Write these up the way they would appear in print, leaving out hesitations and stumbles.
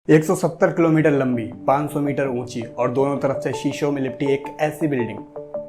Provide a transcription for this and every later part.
170 kilometre लंबी, 500 metre ऊंची और दोनों तरफ से शीशों में लिपटी एक ऐसी बिल्डिंग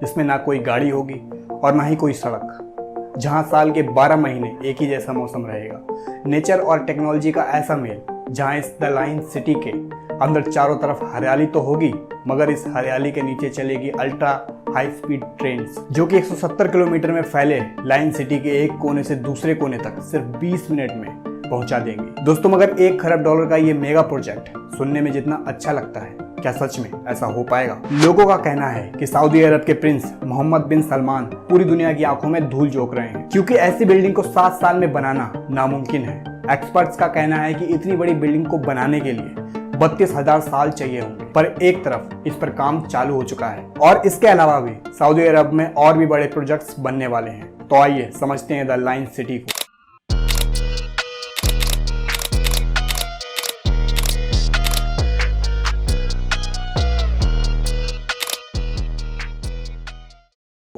जिसमें ना कोई गाड़ी होगी और ना ही कोई सड़क, जहां साल के 12 महीने एक ही जैसा मौसम रहेगा। नेचर और टेक्नोलॉजी का ऐसा मेल, जहां इस द लाइन सिटी के अंदर चारों तरफ हरियाली तो होगी, मगर इस हरियाली के नीचे चलेगी अल्ट्रा हाई स्पीड ट्रेन्स, जो कि 170 किलोमीटर में फैले लाइन सिटी के एक कोने से दूसरे कोने तक सिर्फ 20 मिनट में पहुंचा देंगे। दोस्तों, मगर $1 खरब का ये मेगा प्रोजेक्ट सुनने में जितना अच्छा लगता है, क्या सच में ऐसा हो पाएगा? लोगों का कहना है कि सऊदी अरब के प्रिंस मोहम्मद बिन सलमान पूरी दुनिया की आंखों में धूल झोंक रहे हैं, क्योंकि ऐसी बिल्डिंग को 7 साल में बनाना नामुमकिन है। एक्सपर्ट्स का कहना है कि इतनी बड़ी बिल्डिंग को बनाने के लिए 32,000 साल चाहिए होंगे, पर एक तरफ इस पर काम चालू हो चुका है और इसके अलावा भी सऊदी अरब में और भी बड़े प्रोजेक्ट्स बनने वाले हैं। तो आइए समझते हैं द लाइन सिटी को।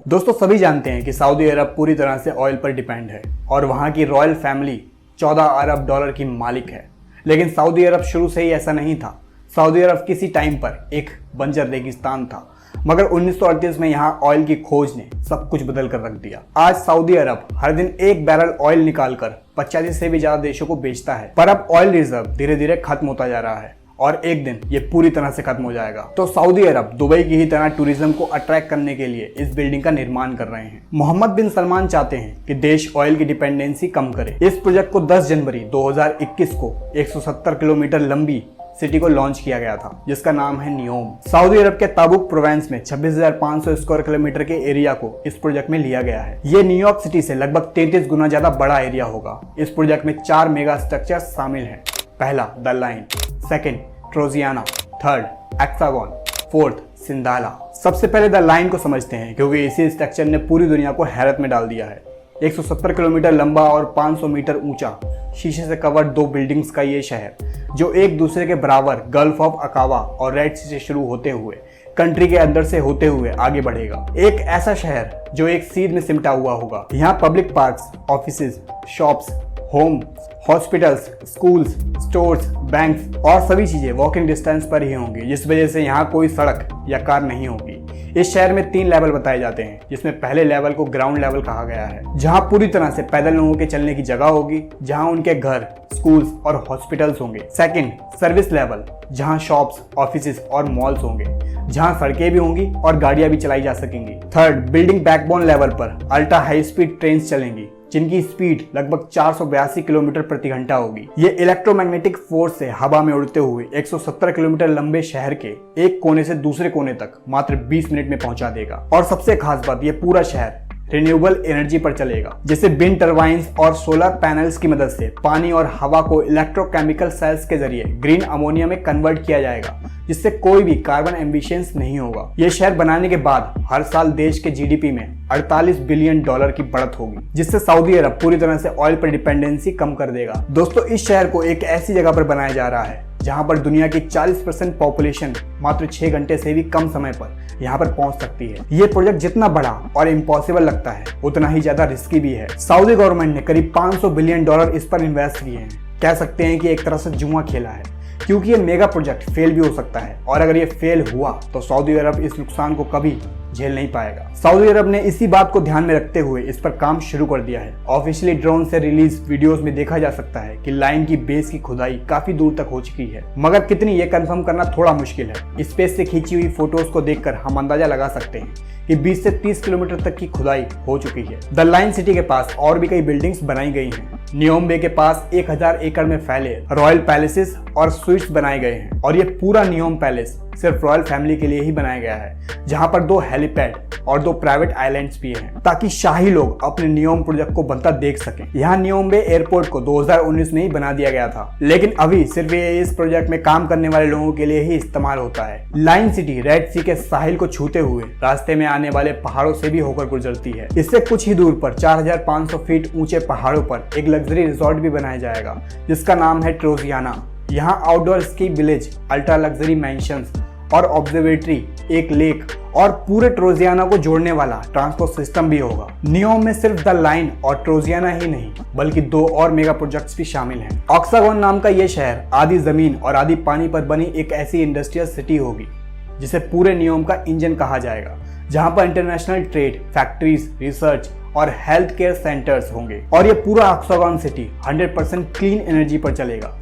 दोस्तों, सभी जानते हैं कि सऊदी अरब पूरी तरह से ऑयल पर डिपेंड है और वहां की रॉयल फैमिली $14 अरब की मालिक है। लेकिन सऊदी अरब शुरू से ही ऐसा नहीं था। सऊदी अरब किसी टाइम पर एक बंजर रेगिस्तान था, मगर 1938 में यहाँ ऑयल की खोज ने सब कुछ बदल कर रख दिया। आज सऊदी अरब हर दिन 1 बैरल ऑयल निकालकर 85 से भी ज्यादा देशों को बेचता है, पर अब ऑयल रिजर्व धीरे धीरे खत्म होता जा रहा है और एक दिन ये पूरी तरह से खत्म हो जाएगा। तो सऊदी अरब दुबई की ही तरह टूरिज्म को अट्रैक्ट करने के लिए इस बिल्डिंग का निर्माण कर रहे हैं। मोहम्मद बिन सलमान चाहते हैं कि देश ऑयल की डिपेंडेंसी कम करे। इस प्रोजेक्ट को 10 जनवरी 2021 को 170 किलोमीटर लंबी सिटी को लॉन्च किया गया था, जिसका नाम है नियोम। सऊदी अरब के ताबुक प्रोविंस में 26,500 स्क्वायर किलोमीटर के एरिया को इस प्रोजेक्ट में लिया गया है। ये न्यूयॉर्क सिटी से लगभग 33 गुना ज्यादा बड़ा एरिया होगा। इस प्रोजेक्ट में 4 मेगा स्ट्रक्चर शामिल हैं। पहला द लाइन, सेकेंड ट्रोजियाना, थर्ड एक्सागॉन, फोर्थ सिंदाला। सबसे पहले द लाइन को समझते हैं, क्योंकि इसी स्ट्रक्चर ने पूरी दुनिया को हैरत में डाल दिया है। 170 किलोमीटर लंबा और 500 मीटर ऊंचा शीशे से कवर्ड 2 बिल्डिंग्स का ये शहर, जो एक दूसरे के बराबर गल्फ ऑफ अकावा और रेड सी से शुरू होते हुए कंट्री के अंदर से होते हुए आगे बढ़ेगा। एक ऐसा शहर जो एक सीध में सिमटा हुआ होगा। यहाँ public parks, offices, shops, home, hospitals, schools, stores, banks और सभी चीजें वॉकिंग डिस्टेंस पर ही होंगी, जिस वजह से यहाँ कोई सड़क या कार नहीं होगी। इस शहर में 3 लेवल बताए जाते हैं, जिसमें पहले लेवल को ग्राउंड लेवल कहा गया है, जहाँ पूरी तरह से पैदल लोगों के चलने की जगह होगी, जहाँ उनके घर, स्कूल्स और हॉस्पिटल्स होंगे। सेकंड सर्विस लेवल, जहाँ शॉप्स, ऑफिसेज और मॉल्स होंगे, जहाँ सड़कें भी होंगी और गाड़ियां भी चलाई जा सकेंगी। थर्ड बिल्डिंग बैकबोन लेवल पर अल्ट्रा हाई स्पीड ट्रेन चलेंगी, जिनकी स्पीड लगभग 482 किलोमीटर प्रति घंटा होगी। ये इलेक्ट्रोमैग्नेटिक फोर्स से हवा में उड़ते हुए 170 किलोमीटर लंबे शहर के एक कोने से दूसरे कोने तक मात्र 20 मिनट में पहुंचा देगा। और सबसे खास बात, ये पूरा शहर रिन्यूएबल एनर्जी पर चलेगा, जैसे विंड टरबाइंस और सोलर पैनल्स की मदद से पानी और हवा को इलेक्ट्रोकेमिकल सेल्स के जरिए ग्रीन अमोनिया में कन्वर्ट किया जाएगा, जिससे कोई भी कार्बन एमिशंस नहीं होगा। ये शहर बनाने के बाद हर साल देश के जीडीपी में $48 बिलियन की बढ़त होगी, जिससे सऊदी अरब पूरी तरह से ऑयल पर डिपेंडेंसी कम कर देगा। दोस्तों, इस शहर को एक ऐसी जगह पर बनाया जा रहा है जहां पर दुनिया की 40% पॉपुलेशन मात्र 6 घंटे से भी कम समय पर यहां पर पहुंच सकती है। ये प्रोजेक्ट जितना बड़ा और इम्पॉसिबल लगता है, उतना ही ज्यादा रिस्की भी है। सऊदी गवर्नमेंट ने करीब $500 बिलियन इस पर इन्वेस्ट किए हैं। कह सकते हैं कि एक तरह से जुआ खेला है, क्योंकि ये मेगा प्रोजेक्ट फेल भी हो सकता है, और अगर ये फेल हुआ तो सऊदी अरब इस नुकसान को कभी झेल नहीं पाएगा। सऊदी अरब ने इसी बात को ध्यान में रखते हुए इस पर काम शुरू कर दिया है। ऑफिशियली ड्रोन से रिलीज वीडियोस में देखा जा सकता है कि लाइन की बेस की खुदाई काफी दूर तक हो चुकी है, मगर कितनी ये कंफर्म करना थोड़ा मुश्किल है। स्पेस से खींची हुई फोटोज को देखकर हम अंदाजा लगा सकते हैं कि 20 से 30 किलोमीटर तक की खुदाई हो चुकी है। द लाइन सिटी के पास और भी कई बिल्डिंग्स बनाई गई हैं। नियोम बे के पास 1000 एकड़ में फैले रॉयल पैलेसेस और स्वीट्स बनाए गए हैं, और ये पूरा नियोम पैलेस सिर्फ रॉयल फैमिली के लिए ही बनाया गया है, जहां पर 2 हेलीपैड और 2 प्राइवेट आइलैंड्स भी हैं, ताकि शाही लोग अपने नियोम प्रोजेक्ट को बनता देख सकें। यहाँ नियोम बे एयरपोर्ट को 2019 में ही बना दिया गया था, लेकिन अभी सिर्फ ये इस प्रोजेक्ट में काम करने वाले लोगों के लिए ही इस्तेमाल होता है। लाइन सिटी रेड सी के साहिल को छूते हुए रास्ते में आने वाले पहाड़ों से भी होकर गुजरती है। इससे कुछ ही दूर पर 4,500 फीट ऊंचे पहाड़ों पर एक लग्जरी रिजॉर्ट भी बनाया जाएगा, जिसका नाम है ट्रोजियाना। यहाँ outdoor ski village, ultra luxury mansions और ऑब्जर्वेटरी, एक लेक और पूरे ट्रोजियाना को जोड़ने वाला ट्रांसपोर्ट सिस्टम भी होगा। नियोम में सिर्फ द लाइन और ट्रोजियाना ही नहीं बल्कि 2 और मेगा प्रोजेक्ट्स भी शामिल हैं। ऑक्सागोन नाम का ये शहर आधी जमीन और आधी पानी पर बनी एक ऐसी इंडस्ट्रियल सिटी होगी जिसे पूरे नियोम का इंजन कहा जाएगा, जहां पर इंटरनेशनल ट्रेड, फैक्ट्रीज, रिसर्च और हेल्थ केयर सेंटर्स होंगे। और ये पूरा ऑक्सागोन सिटी 100% क्लीन एनर्जी पर चलेगा।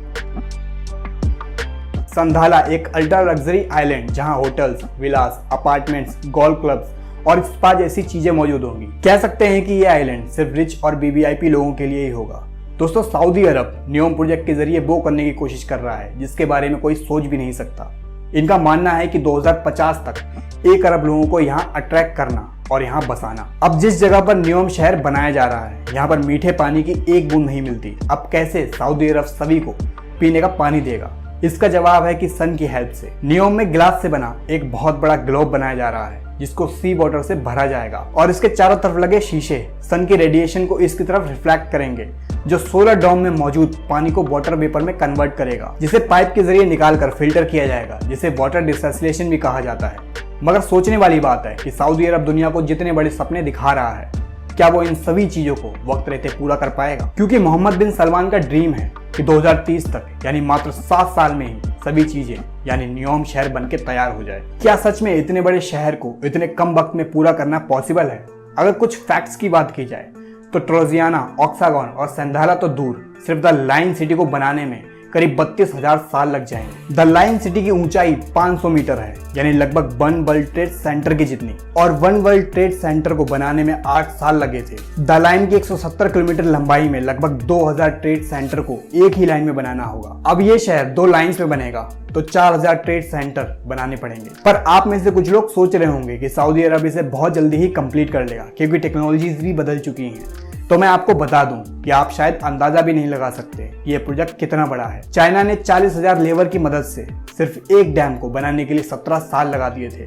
संधाला एक अल्ट्रा लग्जरी आइलैंड जहां होटल्स, विलास, अपार्टमेंट्स, गोल्फ क्लब्स और स्पा जैसी चीजें मौजूद होंगी। कह सकते हैं कि ये आइलैंड सिर्फ रिच और वीवीआईपी लोगों के लिए ही होगा। दोस्तों, सऊदी अरब नियोम प्रोजेक्ट के जरिए वो करने की कोशिश कर रहा है जिसके बारे में कोई सोच भी नहीं सकता। इनका मानना है कि 2050 तक 1 अरब लोगों को यहाँ अट्रैक्ट करना और यहाँ बसाना। अब जिस जगह पर नियोम शहर बनाया जा रहा है, यहाँ पर मीठे पानी की एक बूंद नहीं मिलती। अब कैसे सऊदी अरब सभी को पीने का पानी देगा? इसका जवाब है कि सन की हेल्प से। नियोम में ग्लास से बना एक बहुत बड़ा ग्लोब बनाया जा रहा है जिसको सी वाटर से भरा जाएगा और इसके चारों तरफ लगे शीशे सन के रेडिएशन को इसकी तरफ रिफ्लेक्ट करेंगे, जो सोलर डोम में मौजूद पानी को वाटर वेपर में कन्वर्ट करेगा, जिसे पाइप के जरिए निकालकर फिल्टर किया जाएगा, जिसे वाटर डिसैलिनेशन भी कहा जाता है। मगर सोचने वाली बात है कि सऊदी अरब दुनिया को जितने बड़े सपने दिखा रहा है, क्या वो इन सभी चीजों को वक्त रहते पूरा कर पाएगा? क्योंकि मोहम्मद बिन सलमान का ड्रीम है कि 2030 तक यानी मात्र 7 साल में ही सभी चीजें यानी नियोम शहर बनके तैयार हो जाए। क्या सच में इतने बड़े शहर को इतने कम वक्त में पूरा करना पॉसिबल है? अगर कुछ फैक्ट्स की बात की जाए तो ट्रोजियाना, ऑक्सागोन और संधाला तो दूर, सिर्फ द लाइन सिटी को बनाने में करीब 32,000 साल लग जाएंगे। द लाइन सिटी की ऊंचाई 500 मीटर है, यानी लगभग 1 वर्ल्ड ट्रेड सेंटर की जितनी, और 1 वर्ल्ड ट्रेड सेंटर को बनाने में 8 साल लगे थे। द लाइन की 170 किलोमीटर लंबाई में लगभग 2000 ट्रेड सेंटर को एक ही लाइन में बनाना होगा। अब ये शहर 2 लाइन्स में बनेगा तो 4000 ट्रेड सेंटर बनाने पड़ेंगे। पर आप में से कुछ लोग सोच रहे होंगे कि सऊदी अरब इसे बहुत जल्दी ही कंप्लीट कर लेगा क्योंकि टेक्नोलॉजीज भी बदल चुकी हैं। तो मैं आपको बता दूं कि आप शायद अंदाजा भी नहीं लगा सकते ये प्रोजेक्ट कितना बड़ा है। चाइना ने 40,000 लेबर की मदद से सिर्फ एक डैम को बनाने के लिए 17 साल लगा दिए थे।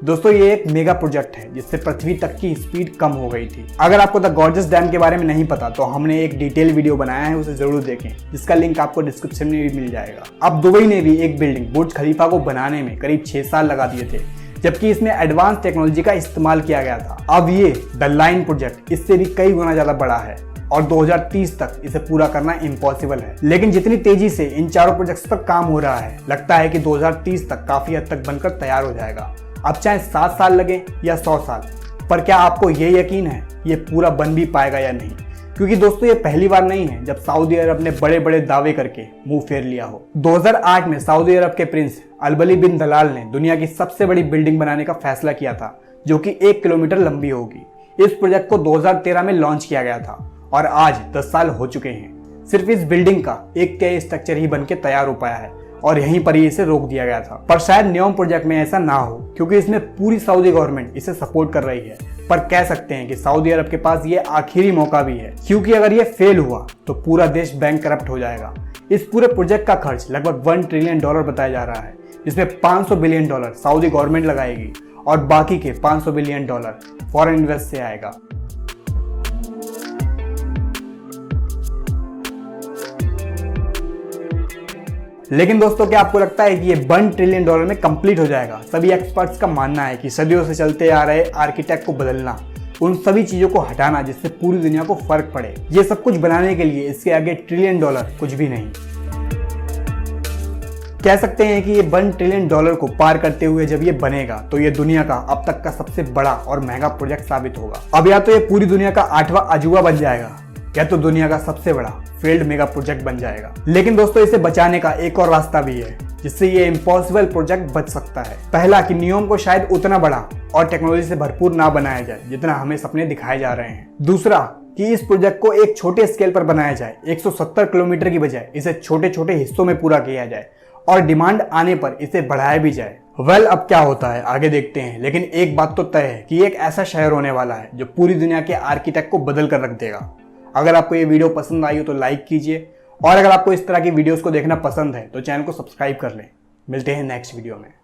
दोस्तों, ये एक मेगा प्रोजेक्ट है जिससे पृथ्वी तक की स्पीड कम हो गई थी। अगर आपको द गॉर्जियस डैम के बारे में नहीं पता तो हमने एक डिटेल वीडियो बनाया है, उसे जरूर देखें, जिसका लिंक आपको डिस्क्रिप्शन में भी मिल जाएगा। अब दुबई ने भी एक बिल्डिंग बुर्ज खलीफा को बनाने में करीब 6 साल लगा दिए थे, जबकि इसमें एडवांस टेक्नोलॉजी का इस्तेमाल किया गया था। अब ये द लाइन प्रोजेक्ट इससे भी कई गुना ज्यादा बड़ा है और 2030 तक इसे पूरा करना इम्पॉसिबल है। लेकिन जितनी तेजी से इन चारों प्रोजेक्ट्स पर काम हो रहा है, लगता है कि 2030 तक काफी हद तक बनकर तैयार हो जाएगा। अब चाहे 7 साल लगे या 100 साल, पर क्या आपको ये यकीन है ये पूरा बन भी पाएगा या नहीं? क्योंकि दोस्तों, ये पहली बार नहीं है जब सऊदी अरब ने बड़े बड़े दावे करके मुंह फेर लिया हो। 2008 में सऊदी अरब के प्रिंस अलबली बिन दलाल ने दुनिया की सबसे बड़ी बिल्डिंग बनाने का फैसला किया था, जो कि 1 किलोमीटर लंबी होगी। इस प्रोजेक्ट को 2013 में लॉन्च किया गया था और आज 10 साल हो चुके हैं। सिर्फ इस बिल्डिंग का 1/3 स्ट्रक्चर ही बनके तैयार हो पाया है और यहीं पर ही इसे रोक दिया गया था। पर शायद नियोम प्रोजेक्ट में ऐसा ना हो, क्योंकि इसमें पूरी सऊदी गवर्नमेंट इसे सपोर्ट कर रही है। पर कह सकते हैं कि सऊदी अरब के पास ये आखिरी मौका भी है, क्योंकि अगर ये फेल हुआ तो पूरा देश बैंक करप्ट हो जाएगा। इस पूरे प्रोजेक्ट का खर्च लगभग $1 ट्रिलियन बताया जा रहा है, जिसमें $500 बिलियन सऊदी गवर्नमेंट लगाएगी और बाकी के $500 बिलियन फॉरेन इन्वेस्ट से आएगा। लेकिन दोस्तों, क्या आपको लगता है कि ये $1 ट्रिलियन में कंप्लीट हो जाएगा? सभी एक्सपर्ट्स का मानना है कि सदियों से चलते आ रहे आर्किटेक्ट को बदलना, उन सभी चीजों को हटाना जिससे पूरी दुनिया को फर्क पड़े, ये सब कुछ बनाने के लिए इसके आगे $1 ट्रिलियन कुछ भी नहीं। कह सकते हैं कि ये $1 ट्रिलियन को पार करते हुए जब ये बनेगा तो ये दुनिया का अब तक का सबसे बड़ा और महंगा प्रोजेक्ट साबित होगा। अब या तो ये पूरी दुनिया का 8वां अजूबा बन जाएगा या तो दुनिया का सबसे बड़ा फेल्ड मेगा प्रोजेक्ट बन जाएगा। लेकिन दोस्तों, इसे बचाने का एक और रास्ता भी है जिससे ये इम्पॉसिबल प्रोजेक्ट बच सकता है। पहला, कि नियोम को शायद उतना बड़ा और टेक्नोलॉजी से भरपूर ना बनाया जाए जितना हमें सपने दिखाए जा रहे हैं। दूसरा, कि इस प्रोजेक्ट को एक छोटे स्केल पर बनाया जाए, 170 किलोमीटर की बजाय इसे छोटे छोटे हिस्सों में पूरा किया जाए और डिमांड आने पर इसे बढ़ाया भी जाए। अब क्या होता है आगे देखते हैं, लेकिन एक बात तो तय है कि एक ऐसा शहर होने वाला है जो पूरी दुनिया के आर्किटेक्ट को बदल कर रख देगा। अगर आपको ये वीडियो पसंद आई हो तो लाइक कीजिए, और अगर आपको इस तरह की वीडियोस को देखना पसंद है तो चैनल को सब्सक्राइब कर लें। मिलते हैं नेक्स्ट वीडियो में।